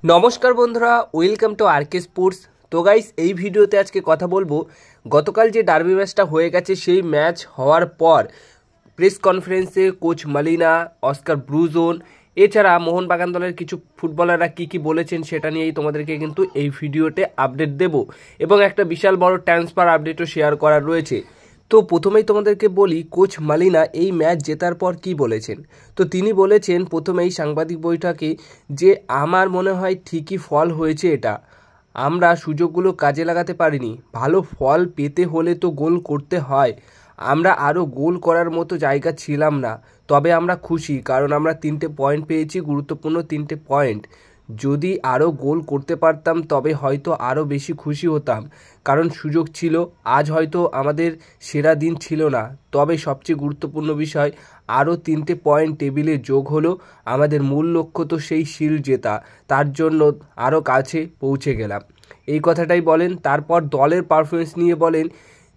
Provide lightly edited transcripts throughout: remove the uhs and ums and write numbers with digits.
নমস্কার বন্ধুরা, welcome to আরকে sports. তো গাইস, এই ভিডিওতে আজকে কথা বলবো গতকাল যে ডার্বি ম্যাচটা হয়ে গেছে সেই ম্যাচ হওয়ার পর প্রেস কনফারেন্সে কোচ মালিনা, অস্কার ব্রুজন এছাড়া মোহনবাগান দলের কিছু ফুটবলাররা কী বলেছেন সেটা নিয়েই তোমাদেরকে কিন্তু এই ভিডিওতে আপডেট দেব এবং একটা বিশাল বড় ট্রান্সফার আপডেটও শেয়ার করার রয়েছে। তো প্রথমেই তোমাদেরকে বলি কোচ মালিনা এই ম্যাচ জেতার পর কি বলেছেন। তো তিনি বলেছেন প্রথমেই সাংবাদিক বৈঠকে যে আমার মনে হয় ঠিকই ফল হয়েছে, এটা আমরা সুযোগগুলো কাজে লাগাতে পারিনি। ভালো ফল পেতে হলে তো গোল করতে হয়, আমরা আরও গোল করার মতো জায়গা ছিলাম না। তবে আমরা খুশি কারণ আমরা 3টে পয়েন্ট পেয়েছি, গুরুত্বপূর্ণ 3টে পয়েন্ট। যদি আরও গোল করতে পারতাম তবে হয়তো আরও বেশি খুশি হতাম, কারণ সুযোগ ছিল। আজ হয়তো আমাদের সেরা দিন ছিল না, তবে সবচেয়ে গুরুত্বপূর্ণ বিষয় আরও 3টে পয়েন্ট টেবিলে যোগ হলো। আমাদের মূল লক্ষ্য তো সেই শিল্ড জেতা, তার জন্য আরও কাছে পৌঁছে গেলাম, এই কথাটাই বলেন। তারপর দলের পারফরমেন্স নিয়ে বলেন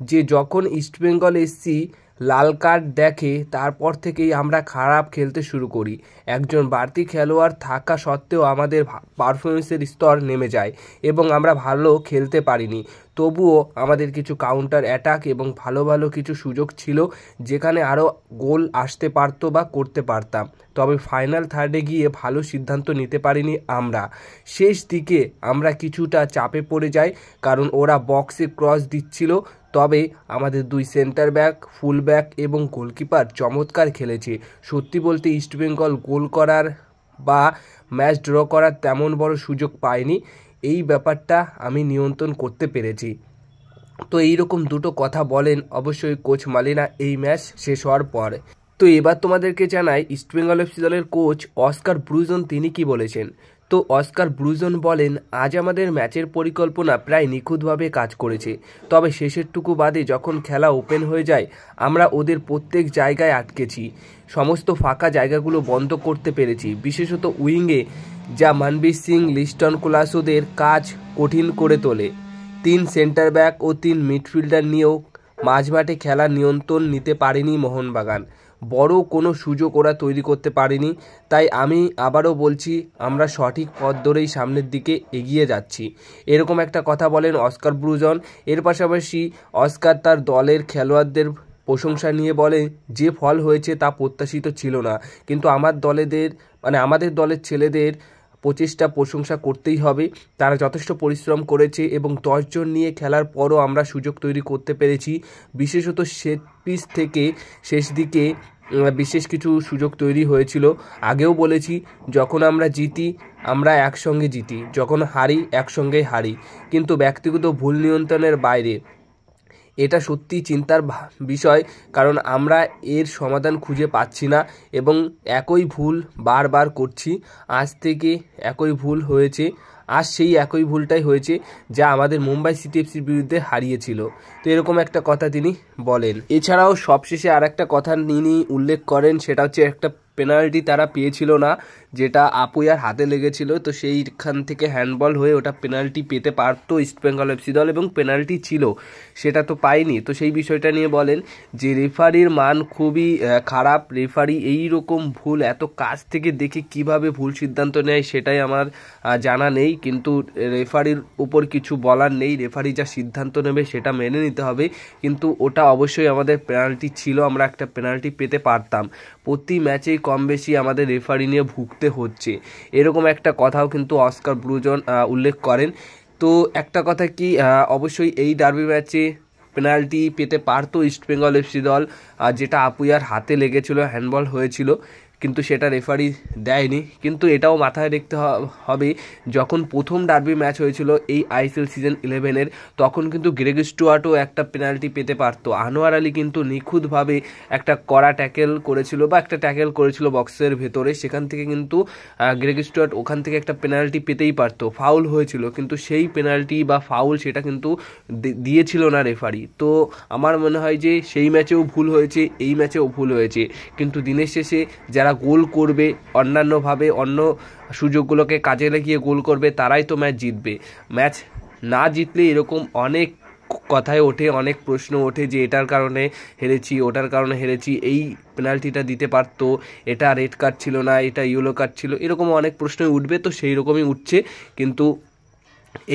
যে যখন ইস্টবেঙ্গল এসসি লাল কার্ড দেখে তারপর থেকেই আমরা খারাপ খেলতে শুরু করি। একজন বাড়তি খেলোয়াড় থাকা সত্ত্বেও আমাদের পারফরমেন্সের স্তর নেমে যায় এবং আমরা ভালো খেলতে পারিনি। তবুও আমাদের কিছু কাউন্টার অ্যাটাক এবং ভালো কিছু সুযোগ ছিল যেখানে আরও গোল আসতে পারতো বা করতে পারতাম। তবে ফাইনাল থার্ডে গিয়ে ভালো সিদ্ধান্ত নিতে পারিনি আমরা। শেষ দিকে আমরা কিছুটা চাপে পড়ে যাই কারণ ওরা বক্সে ক্রস দিচ্ছিল। তবে আমাদের দুই সেন্টার ব্যাক, ফুল ব্যাক এবং গোলকিপার চমৎকার খেলেছে। সত্যি বলতে ইস্টবেঙ্গল গোল করার বা ম্যাচ ড্র করার তেমন বড় সুযোগ পায়নি, এই ব্যাপারটা আমি নিয়ন্ত্রণ করতে পেরেছি। তো এইরকম দুটো কথা বলেন অবশ্যই কোচ মালিনা এই ম্যাচ শেষ হওয়ার পর। তো এবার তোমাদেরকে জানাই ইস্টবেঙ্গল এফসি দলের কোচ অস্কার ব্রুজন তিনি কি বলেছেন। তো অস্কার ব্রুজন বলেন, আজ আমাদের ম্যাচের পরিকল্পনা প্রায় নিখুঁতভাবে কাজ করেছে, তবে শেষেরটুকু বাদে যখন খেলা ওপেন হয়ে যায় আমরা ওদের প্রত্যেক জায়গায় আটকেছি। সমস্ত ফাঁকা জায়গাগুলো বন্ধ করতে পেরেছি, বিশেষত উইংয়ে যা মনবীর সিং, লিস্টন কোলাসোদের কাজ কঠিন করে তোলে। 3 সেন্টার ব্যাক ও 3 মিডফিল্ডার নিয়েও মাঝমাঠে খেলার নিয়ন্ত্রণ নিতে পারেনি মোহনবাগান। বড় কোনো সুযোগ ওরা তৈরি করতে পারেনি। তাই আমি আবারও বলছি, আমরা সঠিক পথ ধরেই সামনের দিকে এগিয়ে যাচ্ছি, এরকম একটা কথা বলেন অস্কার ব্রুজন। এর পাশাপাশি অস্কার তার দলের খেলোয়াড়দের প্রশংসা নিয়ে বলেন যে ফল হয়েছে তা প্রত্যাশিত ছিল না, কিন্তু আমাদের দলের ছেলেদের প্রচেষ্টা প্রশংসা করতেই হবে। তারা যথেষ্ট পরিশ্রম করেছে এবং 10 জন নিয়ে খেলার পরও আমরা সুযোগ তৈরি করতে পেরেছি। বিশেষত সেট পিস থেকে শেষ দিকে বিশেষ কিছু সুযোগ তৈরি হয়েছিল। আগেও বলেছি, যখন আমরা জিতি আমরা একসঙ্গে জিতি, যখন হারি একসঙ্গেই হারি, কিন্তু ব্যক্তিগত ভুল নিয়ন্ত্রণের বাইরে। এটা সত্যি চিন্তার বিষয়, কারণ আমরা এর সমাধান খুঁজে পাচ্ছি না এবং একই ভুল বারবার করছি। আজ থেকে একই ভুল হয়েছে, আজ সেই একই ভুলটাই হয়েছে যা আমাদের মুম্বাই সিটি এফসির বিরুদ্ধে হারিয়েছিল। তো এরকম একটা কথা তিনি বলেন। এছাড়াও সবশেষে আর একটা কথা তিনি উল্লেখ করেন, সেটা হচ্ছে একটা পেনাল্টি তারা পেয়েছিল না, যেটা আপুয়ার হাতে লেগেছিল। তো সেইখান থেকে হ্যান্ডবল হয়ে ওটা পেনাল্টি পেতে পারতো ইস্টবেঙ্গল এফসি দল এবং পেনাল্টি ছিল, সেটা তো পায়নি। তো সেই বিষয়টা নিয়ে বলেন যে রেফারির মান খুবই খারাপ। রেফারি এই রকম ভুল এত কাছ থেকে দেখে কিভাবে ভুল সিদ্ধান্ত নেয় সেটাই আমার জানা নেই, কিন্তু রেফারির উপর কিছু বলার নেই। রেফারি যা সিদ্ধান্ত নেবে সেটা মেনে নিতে হবে, কিন্তু ওটা অবশ্যই আমাদের পেনাল্টি ছিল, আমরা একটা পেনাল্টি পেতে পারতাম। প্রতি ম্যাচেই কম বেশি আমাদের রেফারি নিয়ে ভুগতে হচ্ছে, এরকম একটা কথাও কিন্তু অস্কার ব্রুজন উল্লেখ করেন। তো একটা কথা কি, অবশ্যই এই ডার্বি ম্যাচে পেনাল্টি পেতে পারতো ইস্টবেঙ্গল এফসি দল, যেটা আপুয়ার হাতে লেগেছিল, হ্যান্ডবল হয়েছিল, কিন্তু সেটা রেফারি দেয়নি। কিন্তু এটাও মাথায় রাখতে হবে, যখন প্রথম ডার্বি ম্যাচ হয়েছিল এই আইএসএল সিজন 11-এর, তখন কিন্তু গ্রেগ স্টুয়ার্টও একটা পেনাল্টি পেতে পারতো। আনোয়ার আলী কিন্তু নিখুঁতভাবে একটা কড়া ট্যাকেল করেছিল বা একটা ট্যাকেল করেছিল বক্সের ভেতরে, সেখান থেকে কিন্তু গ্রেগ স্টুয়ার্ট ওখান থেকে একটা পেনাল্টি পেতেই পারতো। ফাউল হয়েছিল, কিন্তু সেই পেনাল্টি বা ফাউল সেটা কিন্তু দিয়েছিল না রেফারি। তো আমার মনে হয় যে সেই ম্যাচেও ভুল হয়েছে, এই ম্যাচেও ভুল হয়েছে, কিন্তু দিনের শেষে যারা গোল করবে অন্যান্যভাবে, অন্য সুযোগগুলোকে কাজে লাগিয়ে গোল করবে, তারাই তো ম্যাচ জিতবে। ম্যাচ না জিতলে এরকম অনেক কথায় ওঠে, অনেক প্রশ্ন ওঠে যে এটার কারণে হেরেছি, ওটার কারণে হেরেছি, এই পেনাল্টিটা দিতে পারতো, এটা রেড কার্ড ছিল না, এটা ইয়েলো কার্ড ছিল, এরকম অনেক প্রশ্নই উঠবে। তো সেই রকমই উঠছে, কিন্তু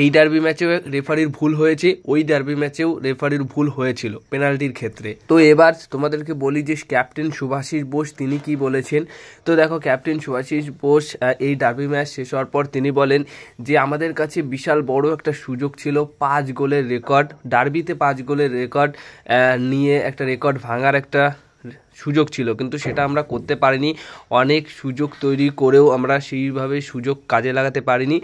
এই ডার্বি ম্যাচেও রেফারির ভুল হয়েছে, ওই ডার্বি ম্যাচেও রেফারির ভুল হয়েছিল পেনাল্টির ক্ষেত্রে। তো এবার তোমাদেরকে বলি যে ক্যাপ্টেন শুভাশিস বোস তিনি কি বলেছেন। তো দেখো, ক্যাপ্টেন শুভাশিস বোস এই ডার্বি ম্যাচ শেষ হওয়ার পর তিনি বলেন যে আমাদের কাছে বিশাল বড় একটা সুযোগ ছিল, 5 গোলের রেকর্ড, ডার্বিতে 5 গোলের রেকর্ড নিয়ে একটা রেকর্ড ভাঙার একটা সুযোগ ছিল, কিন্তু সেটা আমরা করতে পারিনি। অনেক সুযোগ তৈরি করেও আমরা সেইভাবে সুযোগ কাজে লাগাতে পারিনি।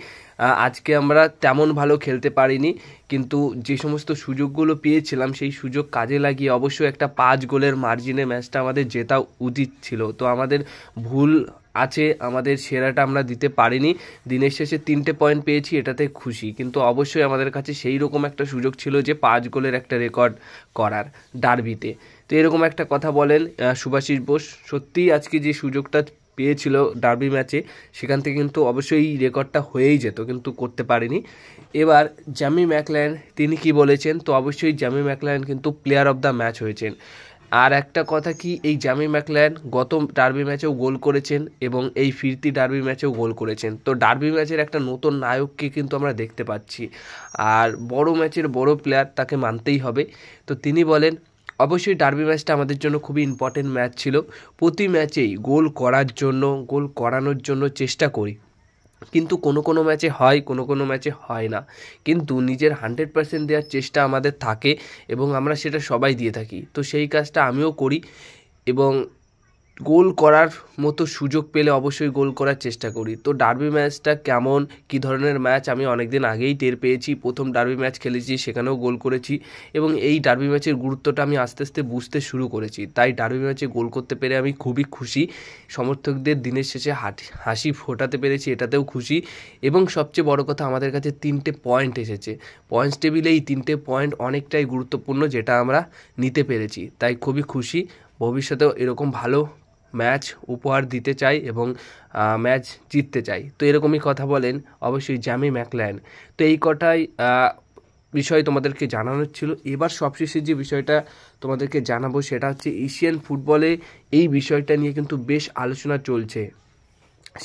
আজকে আমরা তেমন ভালো খেলতে পারিনি, কিন্তু যে সমস্ত সুযোগগুলো পেয়েছিলাম সেই সুযোগ কাজে লাগিয়ে অবশ্যই একটা 5 গোলের মার্জিনে ম্যাচটা আমাদের জেতা উচিত ছিল। তো আমাদের ভুল আছে, আমাদের সেরাটা আমরা দিতে পারিনি। দিনের শেষে 3টে পয়েন্ট পেয়েছি, এটাতে খুশি, কিন্তু অবশ্যই আমাদের কাছে সেই রকম একটা সুযোগ ছিল যে 5 গোলের একটা রেকর্ড করার ডার্বিতে। তো এরকম একটা কথা বলেন শুভাশিস বোস। সত্যিই আজকে যে সুযোগটা পেয়েছিল ডার্বি ম্যাচে, সেখান থেকে কিন্তু অবশ্যই এই রেকর্ডটা হয়েই যেত, কিন্তু করতে পারিনি। এবার জ্যামি ম্যাকলারেন তিনি কি বলেছেন। তো অবশ্যই জ্যামি ম্যাকলারেন কিন্তু প্লেয়ার অফ দ্য ম্যাচ হয়েছেন। আর একটা কথা কি, এই জ্যামি ম্যাকলারেন গত ডার্বি ম্যাচেও গোল করেছেন এবং এই ফিরতি ডার্বি ম্যাচেও গোল করেছেন। তো ডার্বি ম্যাচের একটা নতুন নায়ককে কিন্তু আমরা দেখতে পাচ্ছি, আর বড় ম্যাচের বড় প্লেয়ার, তাকে মানতেই হবে। তো তিনি বলেন অবশ্যই ডার্বি ম্যাচটা আমাদের জন্য খুবই ইম্পর্টেন্ট ম্যাচ ছিল। প্রতি ম্যাচেই গোল করার জন্য, গোল করানোর জন্য চেষ্টা করি, কিন্তু কোনো কোনো ম্যাচে হয়, কোনো কোনো ম্যাচে হয় না, কিন্তু নিজের 100% দেওয়ার চেষ্টা আমাদের থাকে এবং আমরা সেটা সবাই দিয়ে থাকি। তো সেই কাজটা আমিও করি এবং গোল করার মতো সুযোগ পেলে অবশ্যই গোল করার চেষ্টা করি। তো ডার্বি ম্যাচটা কেমন, কী ধরনের ম্যাচ আমি অনেক দিন আগেই টের পেয়েছি। প্রথম ডার্বি ম্যাচ খেলেছি, সেখানেও গোল করেছি, এবং এই ডার্বি ম্যাচের গুরুত্বটা আমি আস্তে আস্তে বুঝতে শুরু করেছি। তাই ডার্বি ম্যাচে গোল করতে পেরে আমি খুবই খুশি। সমর্থকদের দিনের শেষে হাসি ফোটাতে পেরেছি, এটাতেও খুশি। এবং সবচেয়ে বড় কথা, আমাদের কাছে 3টে পয়েন্ট এসেছে। পয়েন্টস টেবিলে এই 3টে পয়েন্ট অনেকটাই গুরুত্বপূর্ণ, যেটা আমরা নিতে পেরেছি। তাই খুবই খুশি। ভবিষ্যতেও এরকম ভালো ম্যাচ উপহার দিতে চাই এবং ম্যাচ জিততে চাই। তো এরকমই কথা বলেন অবশ্যই জ্যামি ম্যাকলারেন। তো এই কটাই বিষয় তোমাদেরকে জানানোর ছিল। এবার সবশেষে যে বিষয়টা তোমাদেরকে জানাবো সেটা হচ্ছে এশিয়ান ফুটবলে এই বিষয়টা নিয়ে কিন্তু বেশ আলোচনা চলছে।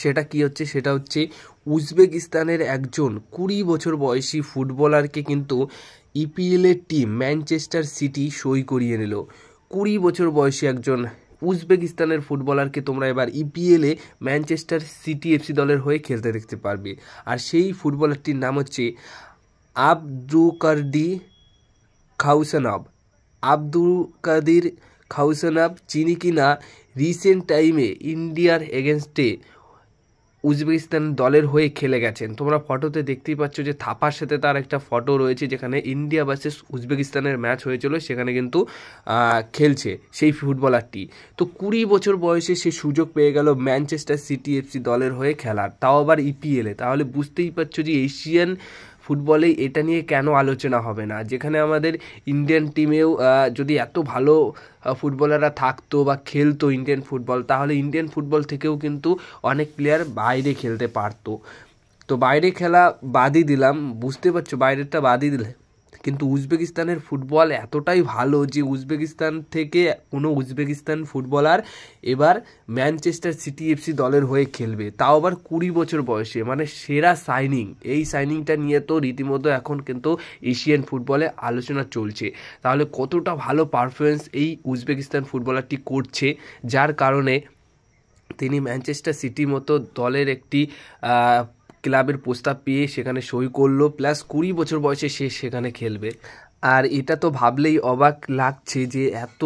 সেটা কি হচ্ছে, সেটা হচ্ছে উজবেকিস্তানের একজন 20 বছর বয়সী ফুটবলারকে কিন্তু ইপিএলের টিম ম্যানচেস্টার সিটি সই করিয়ে নিল। 20 বছর বয়সী একজন উজবেকিস্তানের ফুটবলারকে তোমরা এবার ইপিএলে ম্যানচেস্টার সিটি এফসি দলের হয়ে খেলতে দেখতে পারবে। আর সেই ফুটবলারটির নাম হচ্ছে আব্দুকাদির খাউসানভ। আব্দুকাদির খাউসানভ, যিনি কিনা রিসেন্ট টাইমে ইন্ডিয়ার এগেনস্টে উজবেকিস্তান দলের হয়ে খেলে গেছেন। তোমরা ফটোতে দেখতেই পাচ্ছ যে থাপার সাথে তার একটা ফটো রয়েছে, যেখানে ইন্ডিয়া ভার্সেস উজবেকিস্তানের ম্যাচ হয়েছিল, সেখানে কিন্তু খেলছে সেই ফুটবলারটি। তো 20 বছর বয়সে সে সুযোগ পেয়ে গেল ম্যানচেস্টার সিটি এফসি দলের হয়ে খেলার, তাও আবার ইপিএলে। তাহলে বুঝতেই পারছো যে এশিয়ান ফুটবলে এটা নিয়ে কেন আলোচনা হবে না। যেখানে আমাদের ইন্ডিয়ান টিমেও যদি এত ভালো ফুটবলাররা থাকতো বা খেলতো ইন্ডিয়ান ফুটবল, তাহলে ইন্ডিয়ান ফুটবল থেকেও কিন্তু অনেক প্লেয়ার বাইরে খেলতে পারতো। তো বাইরে খেলা বাদই দিলাম, বুঝতে পারছো, বাইরেরটা বাদই দিলে, কিন্তু উজবেকিস্তানের ফুটবল এতটাই ভালো যে উজবেকিস্তান থেকে কোনো উজবেকিস্তান ফুটবলার এবার ম্যানচেস্টার সিটি এফসি দলের হয়ে খেলবে, তাও আবার 20 বছর বয়সে, মানে সেরা সাইনিং। এই সাইনিংটা নিয়ে তো রীতিমতো এখন কিন্তু এশিয়ান ফুটবলে আলোচনা চলছে। তাহলে কতটা ভালো পারফরমেন্স এই উজবেকিস্তান ফুটবলারটি করছে, যার কারণে তিনি ম্যানচেস্টার সিটি মতো দলের একটি ক্লাবের প্রস্তাব পেয়ে সেখানে সই করলো, প্লাস 20 বছর বয়সে সে সেখানে খেলবে। আর এটা তো ভাবলেই অবাক লাগছে যে এত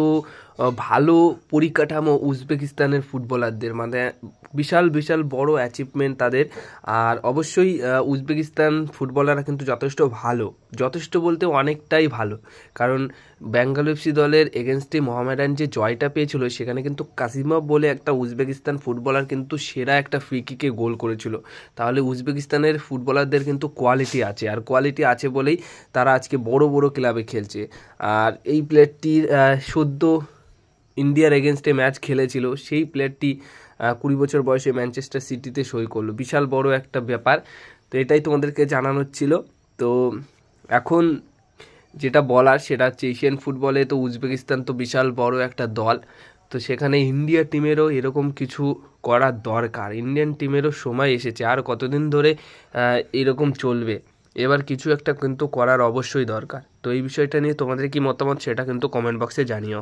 ভালো পরিকাঠামো উজবেকিস্তানের ফুটবলারদের, মানে বিশাল বিশাল বড় অ্যাচিভমেন্ট তাদের। আর অবশ্যই উজবেকিস্তান ফুটবলাররা কিন্তু যথেষ্ট ভালো, যথেষ্ট বলতে অনেকটাই ভালো। কারণ বেঙ্গালুরু এফসি দলের এগেনস্টে মোহামেডান যে জয়টা পেয়েছিল, সেখানে কিন্তু কাসিমভ বলে একটা উজবেকিস্তান ফুটবলার কিন্তু সেরা একটা ফ্রি কিকে গোল করেছিল। তাহলে উজবেকিস্তানের ফুটবলারদের কিন্তু কোয়ালিটি আছে, আর কোয়ালিটি আছে বলেই তারা আজকে বড় বড় ক্লাবে খেলছে। আর এই প্লেয়ারটির সদ্য ইন্ডিয়ার এগেনস্টে ম্যাচ খেলেছিল, সেই প্লেয়ারটি 20 বছর বয়সে ম্যানচেস্টার সিটিতে সই করলো, বিশাল বড় একটা ব্যাপার। তো এটাই তোমাদেরকে জানানোর ছিল। তো এখন যেটা বলার সেটা হচ্ছে এশিয়ান ফুটবলে তো উজবেকিস্তান তো বিশাল বড় একটা দল, তো সেখানে ইন্ডিয়া টিমেরও এরকম কিছু করার দরকার। ইন্ডিয়ান টিমেরও সময় এসেছে, আর কতদিন ধরে এরকম চলবে, এবার কিছু একটা কিন্তু করার অবশ্যই দরকার। তো এই বিষয়টা নিয়ে তোমাদের কি মতামত সেটা কিন্তু কমেন্ট বক্সে জানিও।